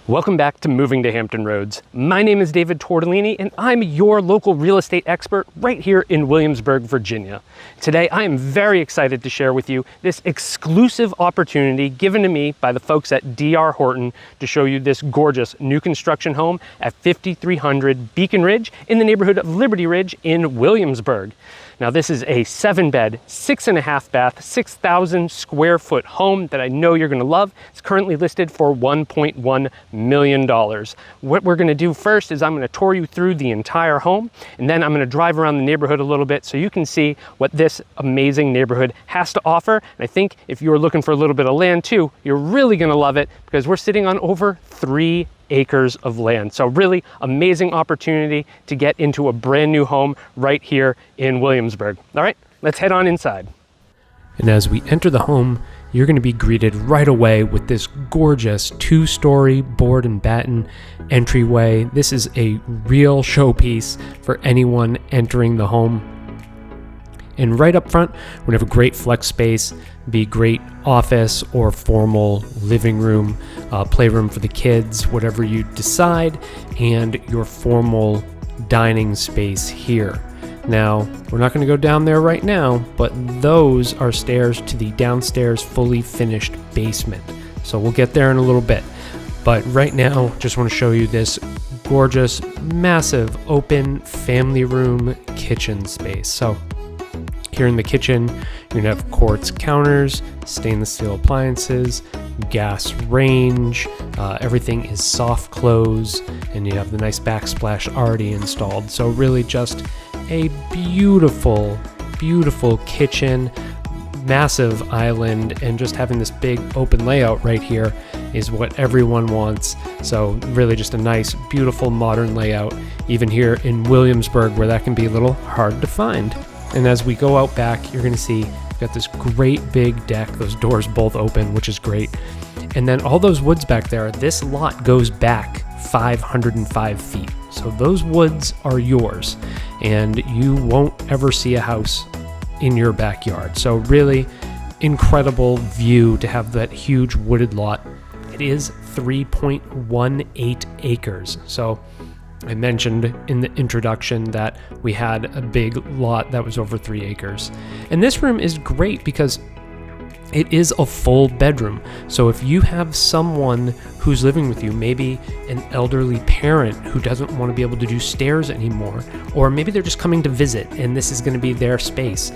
Welcome back to Moving to Hampton Roads. My name is David Tortellini and I'm your local real estate expert right here in Williamsburg, Virginia. Today I am very excited to share with you this exclusive opportunity given to me by the folks at DR Horton to show you this gorgeous new construction home at 5300 Beacon Ridge in the neighborhood of Liberty Ridge in Williamsburg. Now this is a 7-bed, 6.5 bath, 6,000 square foot home that I know you're gonna love. It's currently listed for $1.1 million. What we're gonna do first is I'm gonna tour you through the entire home, and then I'm gonna drive around the neighborhood a little bit so you can see what this amazing neighborhood has to offer. And I think if you're looking for a little bit of land too, you're really gonna love it because we're sitting on over 3 acres of land. So really amazing opportunity to get into a brand new home right here in Williamsburg. All right, let's head on inside. And as we enter the home, you're going to be greeted right away with this gorgeous 2-story board and batten entryway. This is a real showpiece for anyone entering the home. And right up front, we're gonna have a great flex space, be great office or formal living room, playroom for the kids, whatever you decide, and your formal dining space here. Now, we're not gonna go down there right now, but those are stairs to the downstairs fully finished basement. So we'll get there in a little bit. But right now, just wanna show you this gorgeous, massive, open family room kitchen space. So here in the kitchen, you're gonna have quartz counters, stainless steel appliances, gas range, everything is soft close, and you have the nice backsplash already installed. So really just a beautiful, beautiful kitchen, massive island, and just having this big open layout right here is what everyone wants. So really just a nice, beautiful modern layout, even here in Williamsburg where that can be a little hard to find. And as we go out back, you're gonna see we've got this great big deck, those doors both open, which is great. And then all those woods back there, this lot goes back 505 feet. So those woods are yours, and you won't ever see a house in your backyard. So really incredible view to have that huge wooded lot. It is 3.18 acres. So I mentioned in the introduction that we had a big lot that was over 3 acres. And this room is great because it is a full bedroom. So if you have someone who's living with you, maybe an elderly parent who doesn't want to be able to do stairs anymore, or maybe they're just coming to visit and this is going to be their space.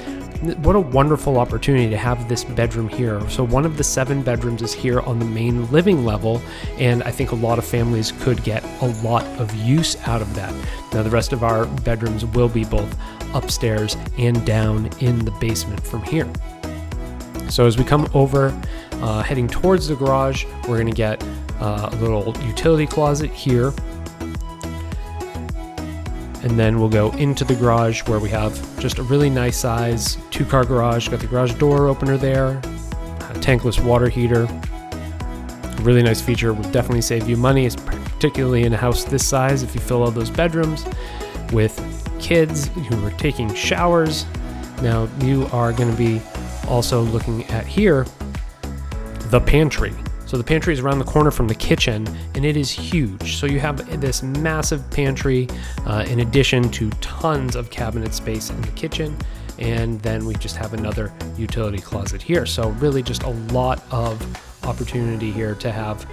What a wonderful opportunity to have this bedroom here. So one of the 7 bedrooms is here on the main living level, and I think a lot of families could get a lot of use out of that. Now the rest of our bedrooms will be both upstairs and down in the basement from here. So as we come over, heading towards the garage, we're gonna get a little utility closet here. And then we'll go into the garage where we have just a really nice size 2-car garage. Got the garage door opener there, a tankless water heater. A really nice feature, will definitely save you money, particularly in a house this size if you fill all those bedrooms with kids who are taking showers. Now you are going to be also looking at here the pantry. So the pantry is around the corner from the kitchen, and it is huge. So you have this massive pantry in addition to tons of cabinet space in the kitchen. And then we just have another utility closet here. So really just a lot of opportunity here to have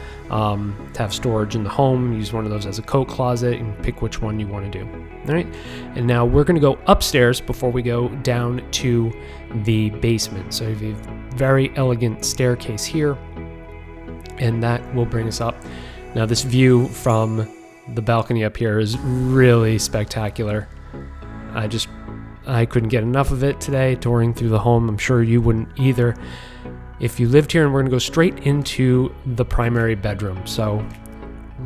storage in the home. Use one of those as a coat closet and pick which one you want to do. All right. And now we're going to go upstairs before we go down to the basement. So you have a very elegant staircase here, and that will bring us up. Now this view from the balcony up here is really spectacular. I couldn't get enough of it today touring through the home. I'm sure you wouldn't either. If you lived here, and we're gonna go straight into the primary bedroom. So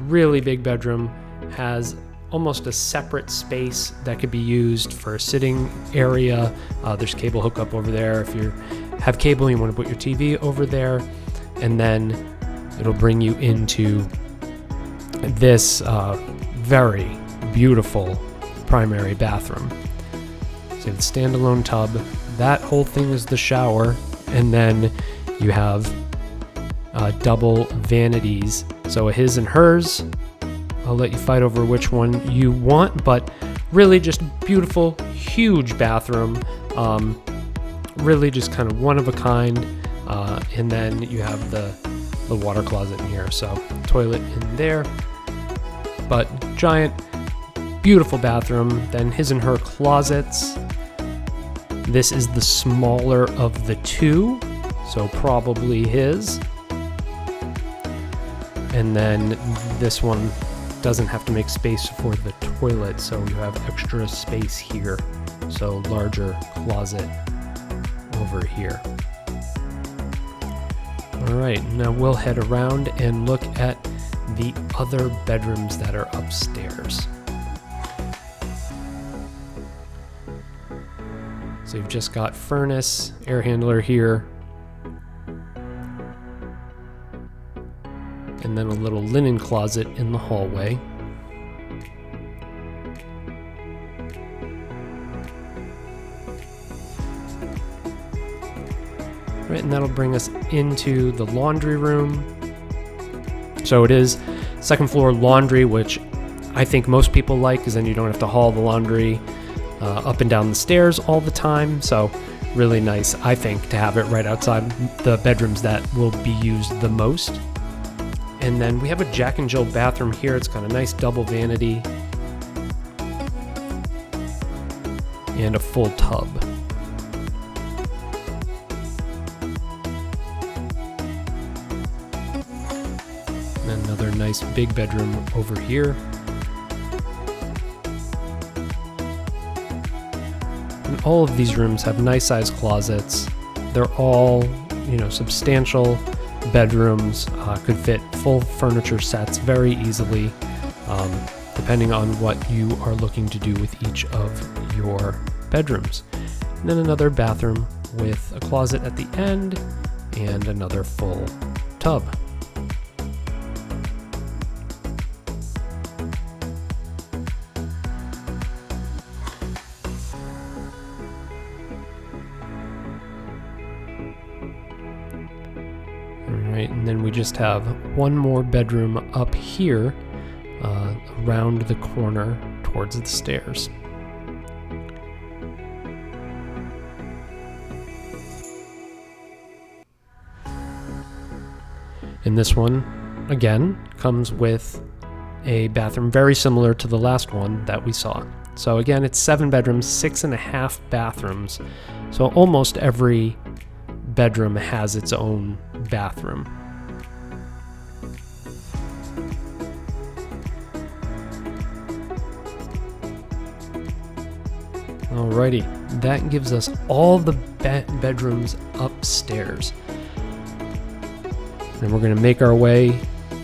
really big bedroom, has almost a separate space that could be used for a sitting area. There's cable hookup over there. If you have cable, you wanna put your TV over there, and then it'll bring you into this very beautiful primary bathroom. So you have the standalone tub. That whole thing is the shower, and then you have double vanities So a his and hers. I'll let you fight over which one you want, but really just beautiful, huge bathroom. Really just kind of one of a kind. And then you have the water closet in here. So toilet in there, but giant, beautiful bathroom. Then his and her closets. This is the smaller of the two, so probably his. And then this one doesn't have to make space for the toilet, so you have extra space here. So larger closet over here. All right, now we'll head around and look at the other bedrooms that are upstairs. So you've just got furnace, air handler here, and then a little linen closet in the hallway. Right, and that'll bring us into the laundry room. So it is second floor laundry, which I think most people like, because then you don't have to haul the laundry up and down the stairs all the time. So really nice, I think, to have it right outside the bedrooms that will be used the most. And then we have a Jack and Jill bathroom here. It's got a nice double vanity and a full tub. And another nice big bedroom over here. And all of these rooms have nice sized closets. They're all, substantial bedrooms, could fit full furniture sets very easily, depending on what you are looking to do with each of your bedrooms. And then another bathroom with a closet at the end and another full tub. Alright, and then we just have one more bedroom up here, around the corner towards the stairs. And this one, again, comes with a bathroom very similar to the last one that we saw. So again, it's 7 bedrooms, 6.5 bathrooms. So almost every bedroom has its own bathroom. Alrighty, that gives us all the bedrooms upstairs. And we're going to make our way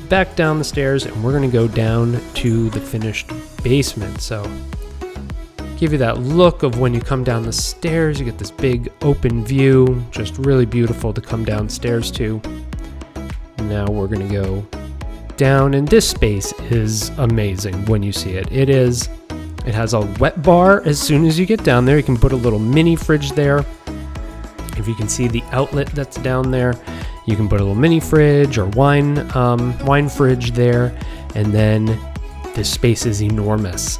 back down the stairs, and we're going to go down to the finished basement. So give you that look of when you come down the stairs. You get this big open view, just really beautiful to come downstairs to. Now we're going to go down, and this space is amazing when you see it. It has a wet bar as soon as you get down there. You can put a little mini fridge there. If you can see the outlet that's down there, you can put a little mini fridge or wine fridge there, and then this space is enormous.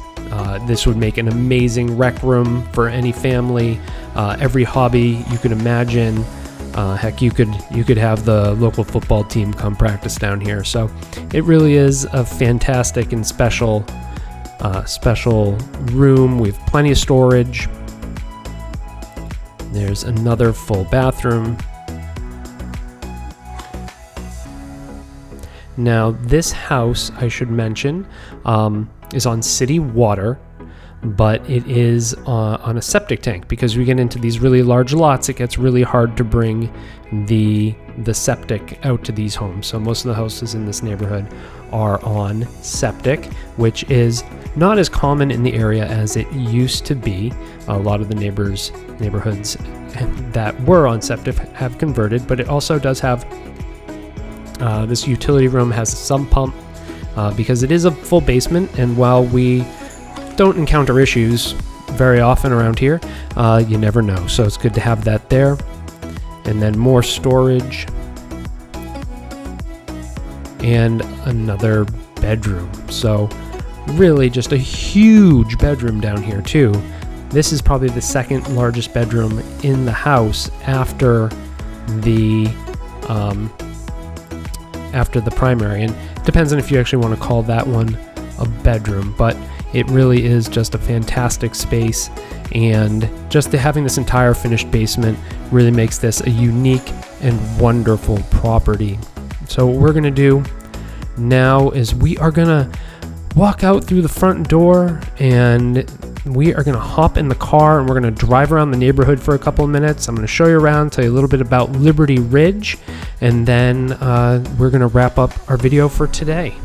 This would make an amazing rec room for any family, every hobby you could imagine. Heck, you could have the local football team come practice down here. So it really is a fantastic and special room. We have plenty of storage. There's another full bathroom. Now, this house, I should mention, is on city water, but it is on a septic tank. Because we get into these really large lots, it gets really hard to bring the septic out to these homes. So most of the houses in this neighborhood are on septic, which is not as common in the area as it used to be. A lot of the neighborhoods that were on septic have converted, but it also does have this utility room has a sump pump because it is a full basement, and while we don't encounter issues very often around here, you never know. So it's good to have that there. And then more storage and another bedroom. So really just a huge bedroom down here too. This is probably the second largest bedroom in the house after the primary, and depends on if you actually want to call that one a bedroom, but it really is just a fantastic space, and just having this entire finished basement really makes this a unique and wonderful property. So what we're going to do now is we are going to walk out through the front door, and we are going to hop in the car and we're going to drive around the neighborhood for a couple of minutes. I'm going to show you around, tell you a little bit about Liberty Ridge, and then we're going to wrap up our video for today.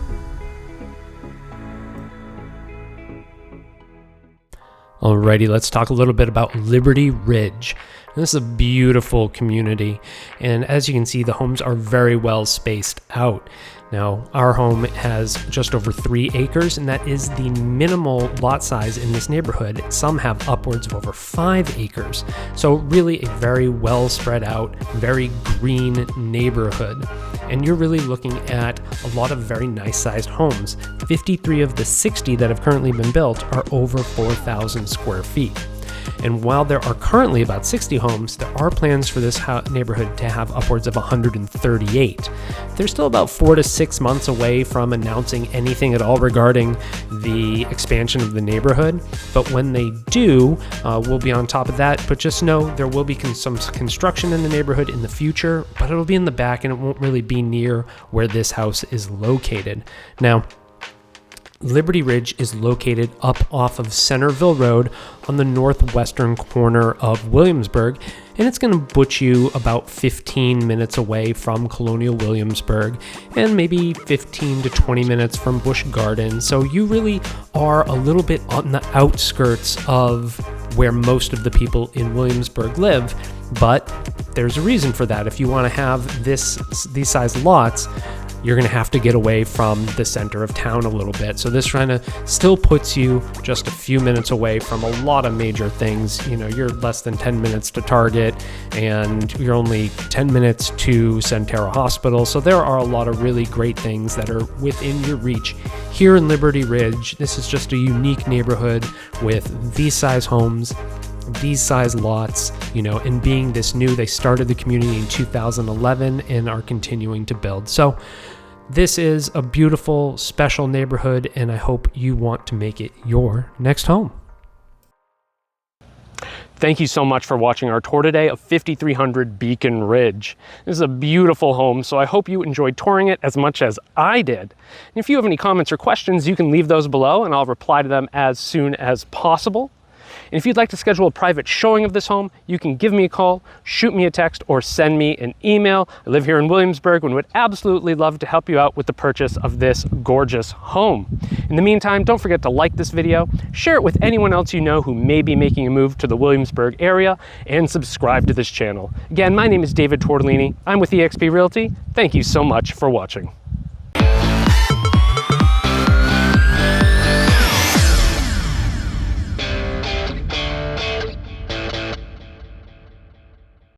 Alrighty, let's talk a little bit about Liberty Ridge. This is a beautiful community, and as you can see, the homes are very well spaced out. Now, our home has just over 3 acres, and that is the minimal lot size in this neighborhood. Some have upwards of over 5 acres. So really a very well spread out, very green neighborhood. And you're really looking at a lot of very nice sized homes. 53 of the 60 that have currently been built are over 4,000 square feet. And while there are currently about 60 homes, there are plans for this neighborhood to have upwards of 138. They're still about 4 to 6 months away from announcing anything at all regarding the expansion of the neighborhood. But when they do, we'll be on top of that. But just know there will be some construction in the neighborhood in the future, but it'll be in the back and it won't really be near where this house is located. Now, Liberty Ridge is located up off of Centerville Road on the northwestern corner of Williamsburg, and it's going to put you about 15 minutes away from Colonial Williamsburg and maybe 15 to 20 minutes from Busch Gardens. So you really are a little bit on the outskirts of where most of the people in Williamsburg live, but there's a reason for that. If you want to have these size lots, you're going to have to get away from the center of town a little bit. So this kind of still puts you just a few minutes away from a lot of major things. You know, you're less than 10 minutes to Target, and you're only 10 minutes to Centera Hospital. So there are a lot of really great things that are within your reach here in Liberty Ridge. This is just a unique neighborhood with these size homes, these size lots, you know, and being this new, they started the community in 2011 and are continuing to build. So this is a beautiful, special neighborhood, and I hope you want to make it your next home. Thank you so much for watching our tour today of 5300 Beacon Ridge. This is a beautiful home, so I hope you enjoyed touring it as much as I did. And if you have any comments or questions, you can leave those below and I'll reply to them as soon as possible. And if you'd like to schedule a private showing of this home, you can give me a call, shoot me a text, or send me an email. I live here in Williamsburg and would absolutely love to help you out with the purchase of this gorgeous home. In the meantime, don't forget to like this video, share it with anyone else you know who may be making a move to the Williamsburg area, and subscribe to this channel. Again, my name is David Tortellini. I'm with eXp Realty. Thank you so much for watching.